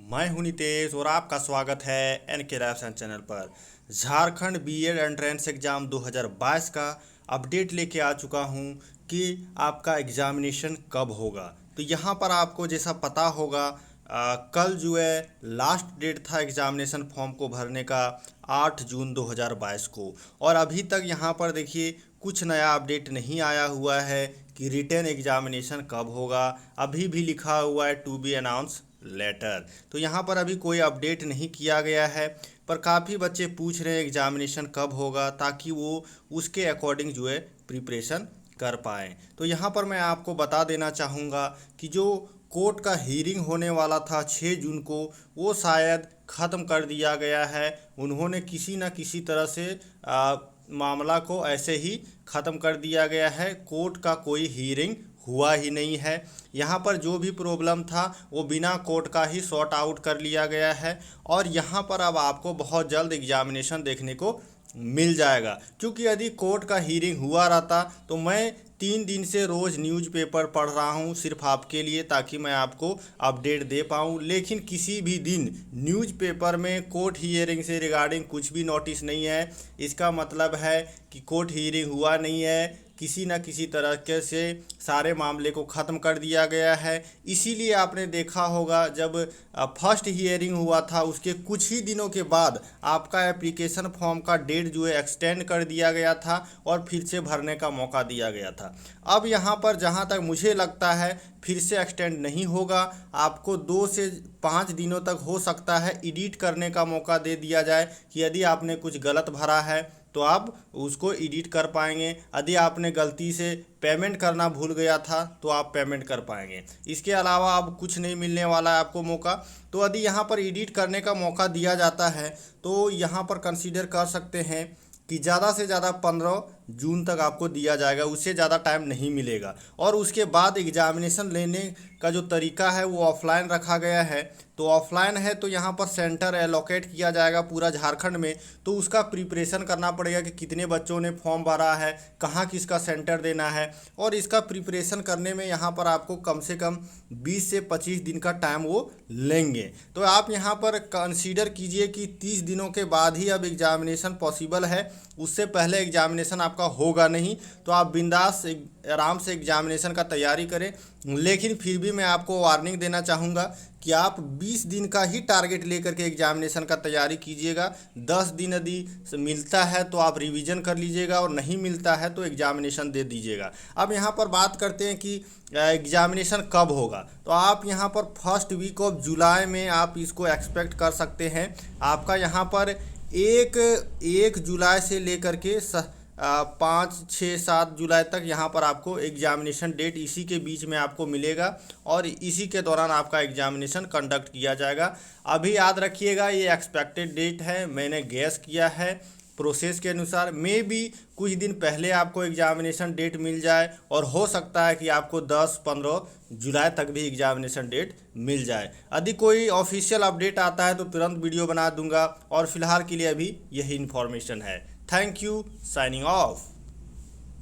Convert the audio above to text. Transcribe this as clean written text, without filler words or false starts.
मैं हूं नितेश और आपका स्वागत है एनके लाइव चैनल पर। झारखंड बीएड एंट्रेंस एग्ज़ाम 2022 का अपडेट लेके आ चुका हूं कि आपका एग्ज़ामिनेशन कब होगा। तो यहां पर आपको जैसा पता होगा कल जो है लास्ट डेट था एग्ज़ामिनेशन फॉर्म को भरने का 8 जून 2022 को, और अभी तक यहां पर देखिए कुछ नया अपडेट नहीं आया हुआ है कि रिटन एग्ज़ामिनेशन कब होगा। अभी भी लिखा हुआ है टू बी अनाउंस लेटर। तो यहाँ पर अभी कोई अपडेट नहीं किया गया है, पर काफ़ी बच्चे पूछ रहे हैं एग्ज़ामिनेशन कब होगा ताकि वो उसके अकॉर्डिंग जो है प्रिपरेशन कर पाएँ। तो यहाँ पर मैं आपको बता देना चाहूँगा कि जो कोर्ट का हीयरिंग होने वाला था 6 जून को, वो शायद ख़त्म कर दिया गया है। उन्होंने किसी न किसी तरह से मामला को ऐसे ही ख़त्म कर दिया गया है। कोर्ट का कोई हीयरिंग हुआ ही नहीं है। यहाँ पर जो भी प्रॉब्लम था वो बिना कोर्ट का ही सॉर्ट आउट कर लिया गया है, और यहाँ पर अब आपको बहुत जल्द एग्जामिनेशन देखने को मिल जाएगा। क्योंकि यदि कोर्ट का हीयरिंग हुआ रहता तो मैं 3 दिन से रोज़ न्यूज़पेपर पढ़ रहा हूँ सिर्फ आपके लिए, ताकि मैं आपको अपडेट दे पाऊँ। लेकिन किसी भी दिन न्यूज़पेपर में कोर्ट हियरिंग से रिगार्डिंग कुछ भी नोटिस नहीं है। इसका मतलब है कि कोर्ट हियरिंग हुआ नहीं है, किसी न किसी तरीके से सारे मामले को ख़त्म कर दिया गया है। इसीलिए आपने देखा होगा जब फर्स्ट हियरिंग हुआ था उसके कुछ ही दिनों के बाद आपका एप्लीकेशन फॉर्म का डेट जो है एक्सटेंड कर दिया गया था और फिर से भरने का मौका दिया गया था। अब यहाँ पर जहाँ तक मुझे लगता है फिर से एक्सटेंड नहीं होगा। आपको 2 से 5 दिनों तक हो सकता है एडिट करने का मौका दे दिया जाए कि यदि आपने कुछ गलत भरा है तो आप उसको एडिट कर पाएंगे। यदि आपने गलती से पेमेंट करना भूल गया था तो आप पेमेंट कर पाएंगे। इसके अलावा अब कुछ नहीं मिलने वाला है आपको मौका। तो यदि यहाँ पर एडिट करने का मौका दिया जाता है तो यहाँ पर कंसीडर कर सकते हैं कि ज़्यादा से ज़्यादा 15 जून तक आपको दिया जाएगा, उससे ज़्यादा टाइम नहीं मिलेगा। और उसके बाद एग्ज़ामिनेशन लेने का जो तरीका है वो ऑफलाइन रखा गया है। तो ऑफलाइन है तो यहाँ पर सेंटर एलोकेट किया जाएगा पूरा झारखंड में। तो उसका प्रिपरेशन करना पड़ेगा कि कितने बच्चों ने फॉर्म भरा है, कहाँ किसका सेंटर देना है, और इसका प्रिपरेशन करने में यहाँ पर आपको कम से कम 20 से 25 दिन का टाइम वो लेंगे। तो आप यहाँ पर कंसीडर कीजिए कि 30 दिनों के बाद ही अब एग्ज़ामिनेशन पॉसिबल है, उससे पहले एग्ज़ामिनेशन आपका होगा नहीं। तो आप बिंदास आराम से एग्ज़ामिनेशन का तैयारी करें। लेकिन फिर भी मैं आपको वार्निंग देना चाहूँगा कि आप 20 दिन का ही टारगेट लेकर के एग्ज़ामिनेशन का तैयारी कीजिएगा। 10 दिन यदि मिलता है तो आप रिवीजन कर लीजिएगा, और नहीं मिलता है तो एग्ज़ामिनेशन दे दीजिएगा। अब यहाँ पर बात करते हैं कि एग्ज़ामिनेशन कब होगा। तो आप यहाँ पर फर्स्ट वीक ऑफ जुलाई में आप इसको एक्सपेक्ट कर सकते हैं। आपका यहाँ पर 1 जुलाई से लेकर के 5, 6, 7 जुलाई तक यहाँ पर आपको एग्ज़ामिनेशन डेट इसी के बीच में आपको मिलेगा, और इसी के दौरान आपका एग्ज़ामिनेशन कंडक्ट किया जाएगा। अभी याद रखिएगा ये एक्सपेक्टेड डेट है, मैंने गैस किया है प्रोसेस के अनुसार। मे भी कुछ दिन पहले आपको एग्ज़ामिनेशन डेट मिल जाए, और हो सकता है कि आपको 10-15 जुलाई तक भी एग्ज़ामिनेशन डेट मिल जाए। यदि कोई ऑफिशियल अपडेट आता है तो तुरंत वीडियो बना दूंगा, और फिलहाल के लिए अभी यही इन्फॉर्मेशन है। Thank you, signing off.